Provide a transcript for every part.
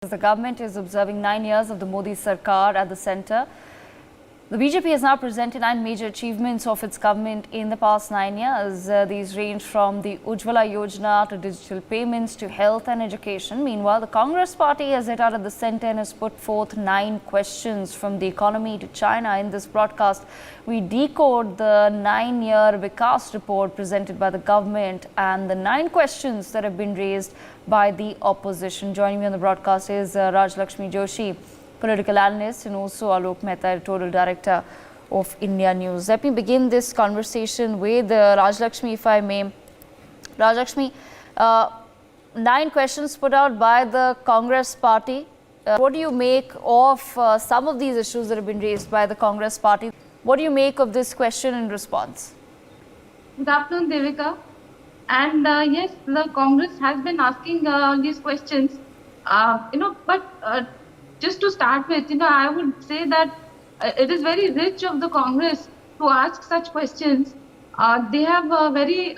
The government is observing 9 years of the Modi Sarkar at the centre. The BJP has now presented 9 major achievements of its government in the past 9 years. These range from the Ujjwala Yojana to digital payments to health and education. Meanwhile, the Congress party has hit out at the centre and has put forth 9 questions from the economy to China. In this broadcast, we decode the 9-year Vikas report presented by the government and the 9 questions that have been raised by the opposition. Joining me on the broadcast is Rajalakshmi Joshi, political analyst, and also Alok Mehta, editorial director of India News. Let me begin this conversation with Rajalakshmi, if I may. Rajalakshmi, 9 questions put out by the Congress party. What do you make of some of these issues that have been raised by the Congress party? What do you make of this question and response? Good afternoon, Devika. And yes, the Congress has been asking these questions, but just to start with, I would say that it is very rich of the Congress to ask such questions. They have very,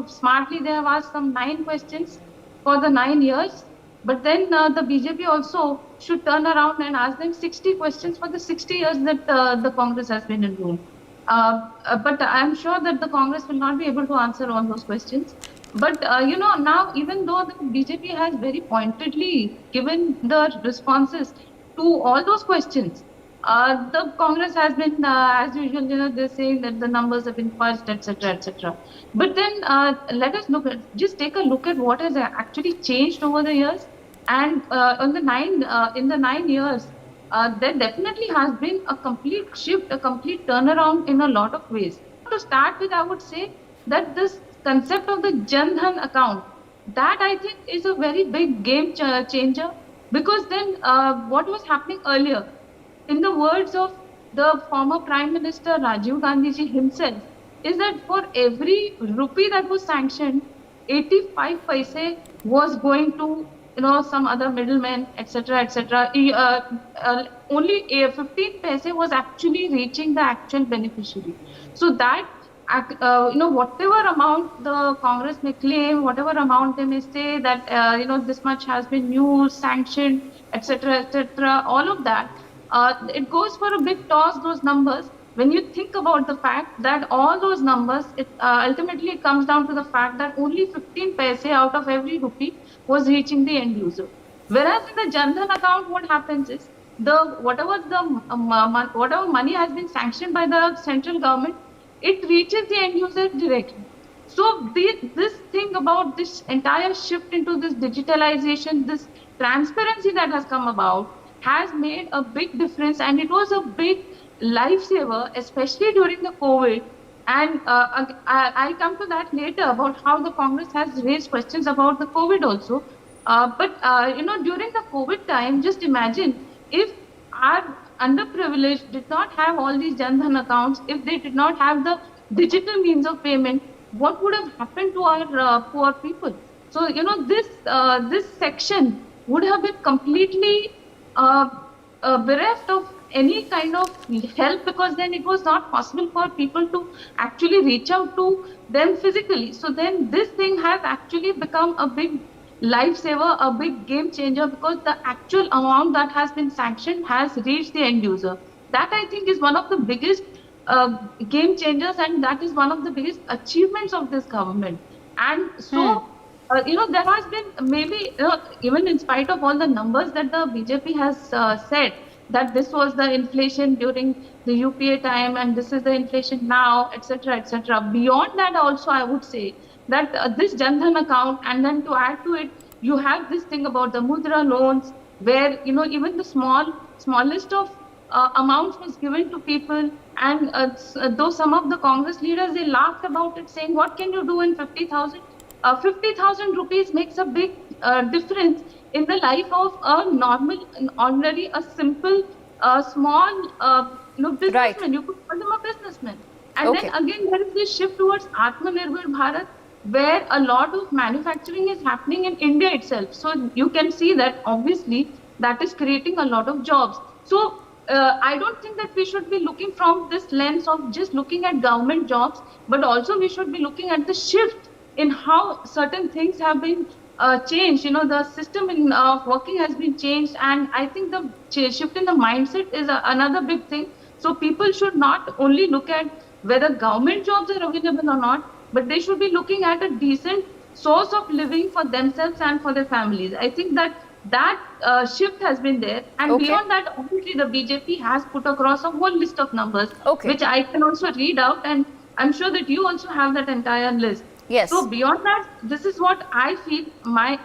smartly, they have asked some 9 questions for the 9 years. But then the BJP also should turn around and ask them 60 questions for the 60 years that the Congress has been in rule. But I'm sure that the Congress will not be able to answer all those questions. But, now even though the BJP has very pointedly given the responses to all those questions, the Congress has been, as usual, they're saying that the numbers have been fudged, etc., etc. But then let us just take a look at what has actually changed over the years. And in the 9 years, there definitely has been a complete shift, a complete turnaround in a lot of ways. To start with, I would say that this concept of the Jan Dhan account, that I think is a very big game changer, because then what was happening earlier, in the words of the former Prime Minister Rajiv Gandhi ji himself, is that for every rupee that was sanctioned, 85 paise was going to some other middlemen, etc., etc. Only 15 paise was actually reaching the actual beneficiary. So that, whatever amount the Congress may claim, whatever amount they may say that, this much has been used, sanctioned, etc., etc., all of that, it goes for a big toss, those numbers. When you think about the fact that all those numbers, it ultimately comes down to the fact that only 15 paise out of every rupee was reaching the end user. Whereas in the Jan Dhan account, what happens is whatever money has been sanctioned by the central government, it reaches the end user directly. So this thing about this entire shift into this digitalization, this transparency that has come about, has made a big difference, and it was a big lifesaver, especially during the COVID. And I'll come to that later about how the Congress has raised questions about the COVID also. But during the COVID time, just imagine if our underprivileged did not have all these Jan Dhan accounts, if they did not have the digital means of payment, what would have happened to our poor people? So, this section would have been completely bereft of any kind of help, because then it was not possible for people to actually reach out to them physically. So then this thing has actually become a big lifesaver, a big game changer, because the actual amount that has been sanctioned has reached the end user. That, I think, is one of the biggest game changers, and that is one of the biggest achievements of this government. And so, there has been maybe, even in spite of all the numbers that the BJP has said, that this was the inflation during the UPA time and this is the inflation now, etc., etc. Beyond that also, I would say that this Jan Dhan account, and then to add to it, you have this thing about the Mudra loans, where, even the smallest of amounts was given to people. And though some of the Congress leaders, they laughed about it, saying, what can you do in 50,000? 50,000 rupees makes a big difference in the life of a normal, ordinary, a simple, small, businessman. Right. You could call them a businessman. And Okay. then again, there is this shift towards Atmanirbhar Bharat, where a lot of manufacturing is happening in India itself. So you can see that obviously that is creating a lot of jobs. So I don't think that we should be looking from this lens of just looking at government jobs, but also we should be looking at the shift in how certain things have been changed. The system of working has been changed, and I think the shift in the mindset is another big thing. So people should not only look at whether government jobs are available or not, but they should be looking at a decent source of living for themselves and for their families. I think that shift has been there, and Okay. beyond that, obviously the BJP has put across a whole list of numbers, Okay. which I can also read out, and I'm sure that you also have that entire list. Yes. So beyond that, this is what I feel. My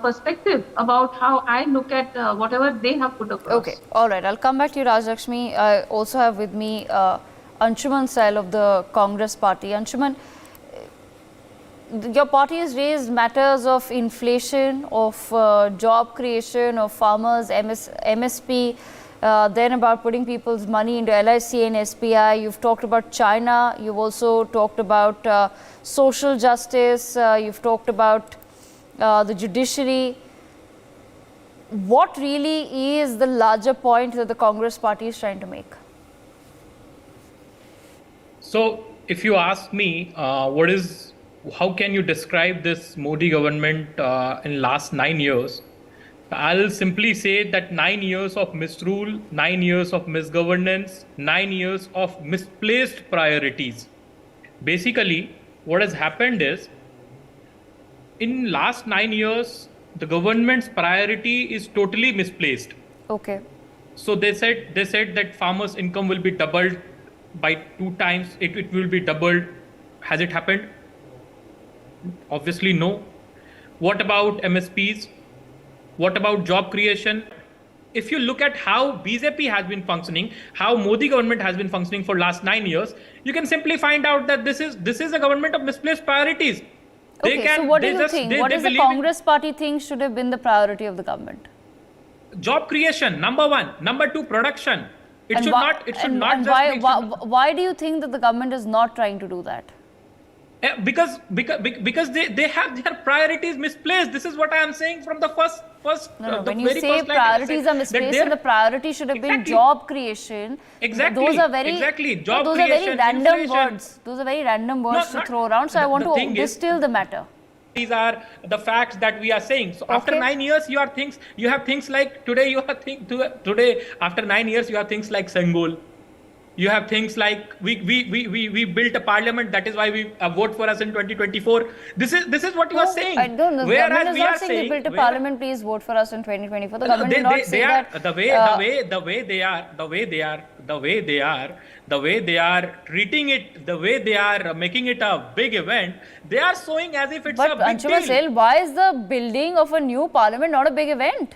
perspective about how I look at whatever they have put across. Okay, all right. I'll come back to you, Rajalakshmi. I also have with me Anshuman Saal of the Congress Party. Anshuman, your party has raised matters of inflation, of job creation, of farmers, MSP, then about putting people's money into LIC and SBI. You've talked about China. You've also talked about social justice. You've talked about the judiciary. What really is the larger point that the Congress party is trying to make? So, if you ask me, how can you describe this Modi government in last 9 years? I'll simply say that 9 years of misrule, 9 years of misgovernance, 9 years of misplaced priorities. Basically, what has happened is, in last 9 years, the government's priority is totally misplaced. Okay. So they said that farmers' income will be doubled by 2 times. It will be doubled. Has it happened? Obviously no. What about MSPs? What about job creation? If you look at how BJP has been functioning, how Modi government has been functioning for last 9 years, you can simply find out that this is a government of misplaced priorities. Okay, so what do you think? What does the Congress party think should have been the priority of the government? Job creation, number 1. Number 2, production. It should not just why do you think that the government is not trying to do that? Because they have their priorities misplaced. This is what I am saying from the first. When you say priorities are misplaced, and the priority should have been job creation. Exactly. Those are very job those creation, are very random inflation. words. Those are very random words to throw around. So I want to distill the matter. These are the facts that we are saying. So after 9 years, you have things like today. Today after 9 years, you have things like Sangol. You have things like we built a parliament. That is why we vote for us in 2024. This is what you are saying. I don't know. The government is not saying we built a parliament. Please vote for us in 2024. The government did not say that. The way they are treating it, the way they are making it a big event, they are showing as if it's a big deal. But Anshuman, why is the building of a new parliament not a big event?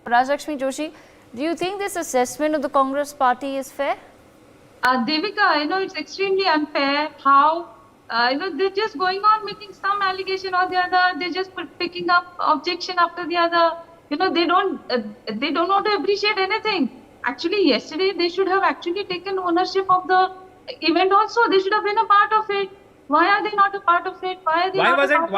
Rajalakshmi Joshi, do you think this assessment of the Congress party is fair? Devika, it's extremely unfair how they're just going on making some allegation or the other. They're just picking up objection after the other. They don't want to appreciate anything. Actually, yesterday they should have actually taken ownership of the event. Also, they should have been a part of it. Why are they not a part of it? Why wasn't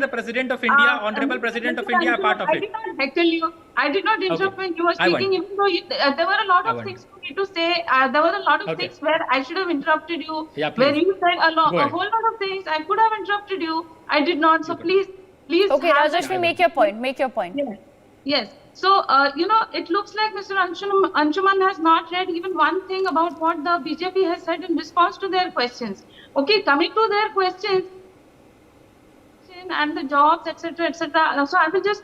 the President of India, Honorable President of India, a part of it? I did not heckle you. I did not interrupt when you were speaking, even though there were a lot of things for me to say. There were a lot of things where I should have interrupted you. Yeah, where you said a whole lot of things. I could have interrupted you. I did not. So please. Okay, Rajalakshmi, make your point. Make your point. Yes. So, it looks like Mr. Anshuman has not read even one thing about what the BJP has said in response to their questions. Okay, coming to their questions and the jobs, etc., etc. So I will just,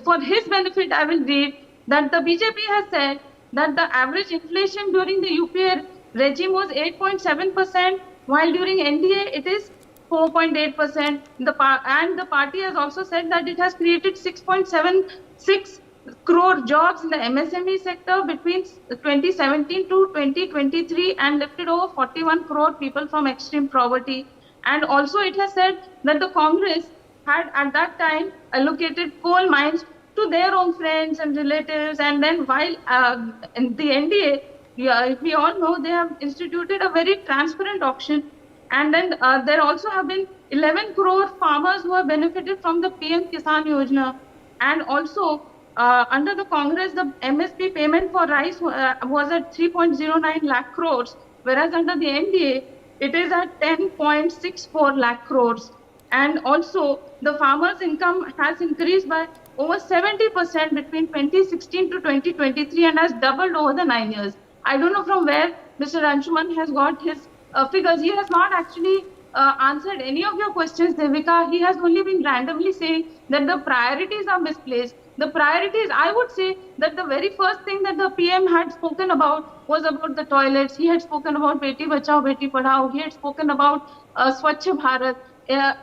for his benefit, I will read that the BJP has said that the average inflation during the UPA regime was 8.7%, while during NDA it is 4.8%. And the party has also said that it has created 6.76 crore jobs in the MSME sector between 2017 to 2023 and lifted over 41 crore people from extreme poverty. And also it has said that the Congress had at that time allocated coal mines to their own friends and relatives, and then while in the NDA, we all know they have instituted a very transparent auction, and then there also have been 11 crore farmers who have benefited from the PM Kisan Yojana, and also under the Congress, the MSP payment for rice was at 3.09 lakh crores, whereas under the NDA, it is at 10.64 lakh crores. and also the farmers' income has increased by over 70% between 2016 to 2023 and has doubled over the 9 years. I don't know from where Mr. Anshuman has got his figures. He has not actually answered any of your questions, Devika. He has only been randomly saying that the priorities are misplaced. The priorities, I would say that the very first thing that the PM had spoken about was about the toilets. He had spoken about Beti Bachao, Beti Padhao. He had spoken about Swachh Bharat.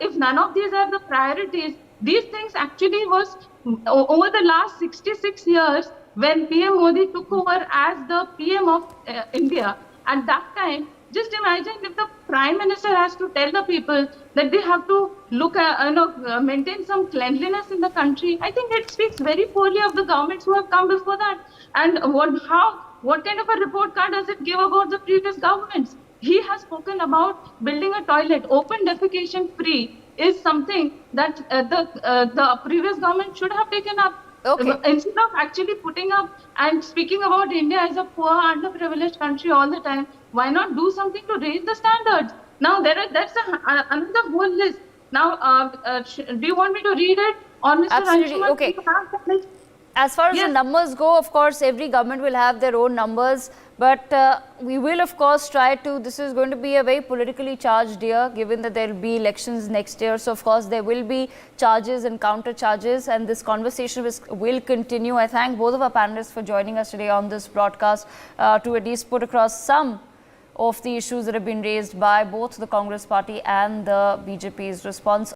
If none of these are the priorities, these things actually was over the last 66 years when PM Modi took over as the PM of India. At that time, just imagine if the Prime Minister has to tell the people that they have to look at, maintain some cleanliness in the country. I think it speaks very poorly of the governments who have come before that. And what kind of a report card does it give about the previous governments? He has spoken about building a toilet. Open defecation free is something that the previous government should have taken up. Okay. Instead of actually putting up and speaking about India as a poor, underprivileged country all the time, why not do something to raise the standards? Now, that's another whole list. Now, do you want me to read it? Or Mr. Absolutely. Anshuman, Okay. do you have that list? As far as the Yes. numbers go, of course, every government will have their own numbers. But we will, of course, try to. This is going to be a very politically charged year, given that there will be elections next year. So, of course, there will be charges and counter charges, and this conversation will continue. I thank both of our panelists for joining us today on this broadcast to at least put across some of the issues that have been raised by both the Congress party and the BJP's response